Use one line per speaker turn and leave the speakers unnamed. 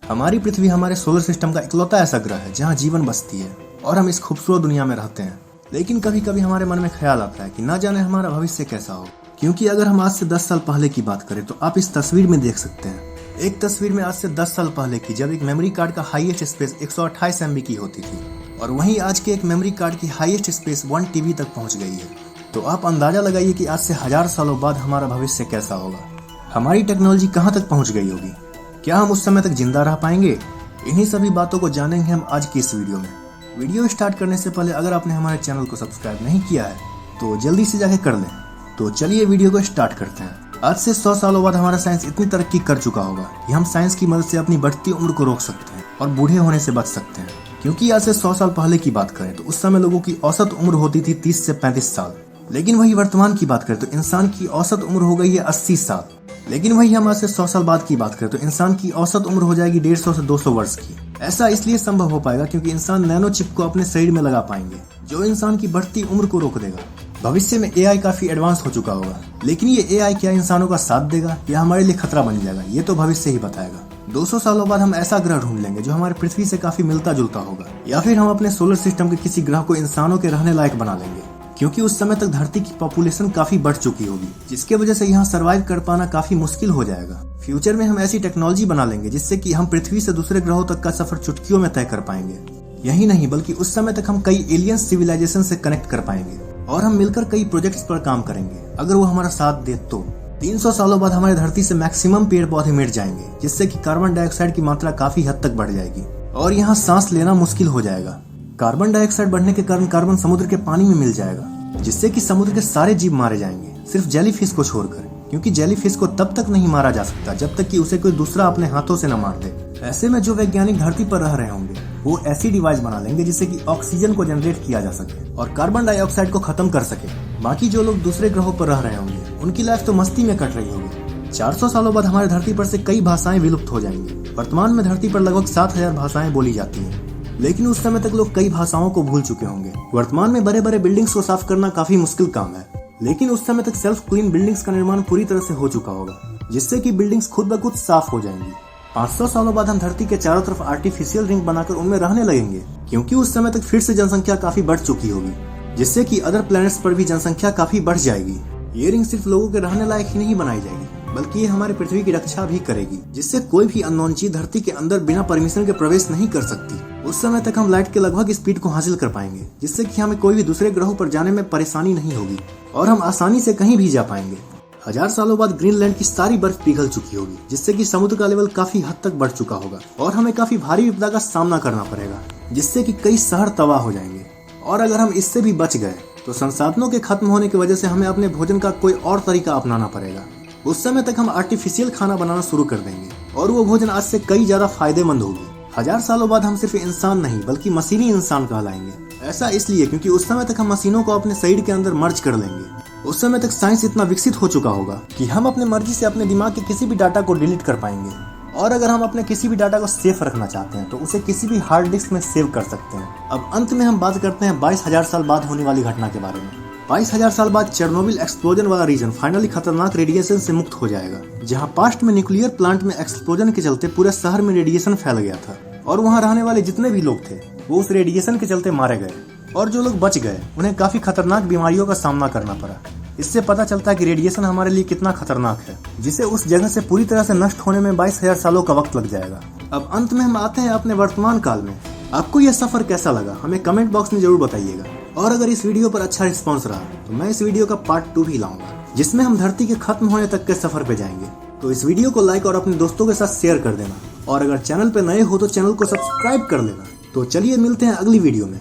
हमारी पृथ्वी हमारे solar system का इकलौता ऐसा ग्रह है जहाँ जीवन बसती है और हम इस खूबसूरत दुनिया में रहते हैं। लेकिन कभी कभी हमारे मन में ख्याल आता है कि ना जाने हमारा भविष्य कैसा हो। क्योंकि अगर हम आज से 10 साल पहले की बात करें तो आप इस तस्वीर में देख सकते हैं। एक तस्वीर में आज से 10 साल पहले की, जब एक मेमोरी कार्ड का हाईएस्ट स्पेस 128 MB की होती थी, और वहीं आज के एक मेमोरी कार्ड की हाईएस्ट स्पेस 1 TB तक पहुंच गई है। तो आप अंदाजा लगाइए कि आज से 1000 सालों बाद हमारा भविष्य कैसा होगा। हमारी टेक्नोलॉजी कहाँ तक पहुंच गई होगी, क्या हम उस समय तक जिंदा रह पाएंगे? इन्हीं सभी बातों को जानेंगे हम आज की इस वीडियो में। वीडियो स्टार्ट करने से पहले अगर आपने हमारे चैनल को सब्सक्राइब नहीं किया है तो जल्दी से जाके कर लें। तो चलिए वीडियो को स्टार्ट करते हैं। आज से 100 सालों बाद हमारा साइंस इतनी तरक्की कर चुका होगा कि हम साइंस की मदद से अपनी बढ़ती उम्र को रोक सकते हैं और बूढ़े होने से बच सकते हैं। क्योंकि आज से 100 साल पहले की बात करें तो उस समय लोगों की औसत उम्र होती थी 30 से 35 साल। लेकिन वही वर्तमान की बात करें तो इंसान की औसत उम्र हो गई है 80 साल। लेकिन वही हम आज से 100 साल बाद की बात करें तो इंसान की औसत उम्र हो जाएगी 150 से 200 वर्ष की। ऐसा इसलिए संभव हो पाएगा क्योंकि इंसान नैनो चिप को अपने शरीर में लगा पाएंगे, जो इंसान की बढ़ती उम्र को रोक देगा। भविष्य में AI काफी एडवांस हो चुका होगा, लेकिन ये AI क्या इंसानों का साथ देगा या हमारे लिए खतरा बन जाएगा, ये तो भविष्य ही बताएगा। 200 सालों बाद हम ऐसा ग्रह ढूंढ लेंगे जो हमारे पृथ्वी से काफी मिलता जुलता होगा, या फिर हम अपने सोलर सिस्टम के किसी ग्रह को इंसानों के रहने लायक बना लेंगे। क्योंकि उस समय तक धरती की पॉपुलेशन काफी बढ़ चुकी होगी, जिसके वजह से यहाँ सरवाइव कर पाना काफी मुश्किल हो जाएगा। फ्यूचर में हम ऐसी टेक्नोलॉजी बना लेंगे जिससे कि हम पृथ्वी से दूसरे ग्रहों तक का सफर चुटकियों में तय कर पाएंगे। यही नहीं बल्कि उस समय तक हम कई एलियन सिविलाइजेशन से कनेक्ट कर पाएंगे और हम मिलकर कई प्रोजेक्ट्स पर काम करेंगे। अगर वो हमारा साथ दे तो 300 सालों बाद हमारे धरती से मैक्सिमम पेड़ पौधे मिट जाएंगे, जिससे कि कार्बन डाइऑक्साइड की मात्रा काफी हद तक बढ़ जाएगी और यहाँ सांस लेना मुश्किल हो जाएगा। कार्बन डाइऑक्साइड बढ़ने के कारण कार्बन समुद्र के पानी में मिल जाएगा, जिससे कि समुद्र के सारे जीव मारे जाएंगे, सिर्फ जेलीफिश को छोड़कर। क्योंकि जेलीफिश को तब तक नहीं मारा जा सकता जब तक कि उसे कोई दूसरा अपने हाथों से न मार दे। ऐसे में जो वैज्ञानिक धरती पर रह रहे होंगे वो ऐसी डिवाइस बना लेंगे जिससे कि ऑक्सीजन को जनरेट किया जा सके और कार्बन डाइऑक्साइड को खत्म कर सके। बाकी जो लोग दूसरे ग्रहों पर रह रहे होंगे उनकी लाइफ तो मस्ती में कट रही होगी। 400 सालों बाद हमारे धरती पर से कई भाषाएं विलुप्त हो जाएंगी। वर्तमान में धरती पर लगभग 7000 भाषाएं बोली जाती हैं, लेकिन उस समय तक लोग कई भाषाओं को भूल चुके होंगे। वर्तमान में बड़े बड़े बिल्डिंग्स को साफ करना काफी मुश्किल काम है, लेकिन उस समय तक सेल्फ क्लीन बिल्डिंग्स का निर्माण पूरी तरह से हो चुका होगा, जिससे कि बिल्डिंग्स खुद ब खुद साफ हो जाएंगी। 500 सालों बाद हम धरती के चारों तरफ आर्टिफिशियल रिंग बनाकर उनमें रहने लगेंगे, क्योंकि उस समय तक फिर से जनसंख्या काफी बढ़ चुकी होगी, जिससे कि अदर प्लैनेट्स पर भी जनसंख्या काफी बढ़ जाएगी। ये रिंग सिर्फ लोगों के रहने लायक ही नहीं बनाई जाएगी, बल्कि ये हमारे पृथ्वी की रक्षा भी करेगी, जिससे कोई भी अननोन चीज धरती के अंदर बिना परमिशन के प्रवेश नहीं कर सकती। उस समय तक हम लाइट के लगभग स्पीड को हासिल कर पाएंगे, जिससे कि हमें कोई भी दूसरे ग्रहों पर जाने में परेशानी नहीं होगी और हम आसानी से कहीं भी जा पाएंगे। 1000 सालों बाद ग्रीनलैंड की सारी बर्फ पिघल चुकी होगी, जिससे कि समुद्र का लेवल काफी हद तक बढ़ चुका होगा और हमें काफी भारी विपदा का सामना करना पड़ेगा, जिससे कि कई शहर तबाह हो जाएंगे। और अगर हम इससे भी बच गए तो संसाधनों के खत्म होने की वजह से हमें अपने भोजन का कोई और तरीका अपनाना पड़ेगा। उस समय तक हम आर्टिफिशियल खाना बनाना शुरू कर देंगे और वो भोजन आज से कई ज्यादा फायदेमंद होगी। 1000 सालों बाद हम सिर्फ इंसान नहीं बल्कि मशीनी इंसान कहलाएंगे। ऐसा इसलिए क्योंकि उस समय तक हम मशीनों को अपने शरीर के अंदर मर्ज कर लेंगे। उस समय तक साइंस इतना विकसित हो चुका होगा कि हम अपने मर्जी से अपने दिमाग के किसी भी डाटा को डिलीट कर पाएंगे, और अगर हम अपने किसी भी डाटा को सेफ रखना चाहते हैं तो उसे किसी भी हार्ड डिस्क में सेव कर सकते हैं। अब अंत में हम बात करते हैं 22,000 साल बाद होने वाली घटना के बारे में। 22,000 साल बाद चेरनोबिल एक्सप्लोजन वाला रीजन फाइनली खतरनाक रेडिएशन से मुक्त हो जाएगा, जहां पास्ट में न्यूक्लियर प्लांट में एक्सप्लोजन के चलते पूरे शहर में रेडिएशन फैल गया था और वहां रहने वाले जितने भी लोग थे वो उस रेडिएशन के चलते मारे गए, और जो लोग बच गए उन्हें काफी खतरनाक बीमारियों का सामना करना पड़ा। इससे पता चलता है कि रेडिएशन हमारे लिए कितना खतरनाक है, जिसे उस जगह से पूरी तरह से नष्ट होने में 22,000 सालों का वक्त लग जाएगा। अब अंत में हम आते हैं अपने वर्तमान काल में। आपको यह सफर कैसा लगा हमें कमेंट बॉक्स में जरूर बताइएगा, और अगर इस वीडियो पर अच्छा रिस्पॉन्स रहा तो मैं इस वीडियो का पार्ट 2 भी लाऊंगा, जिसमें हम धरती के खत्म होने तक के सफर पे जाएंगे। तो इस वीडियो को लाइक और अपने दोस्तों के साथ शेयर कर देना, और अगर चैनल पे नए हो तो चैनल को सब्सक्राइब कर लेना। तो चलिए मिलते हैं अगली वीडियो में।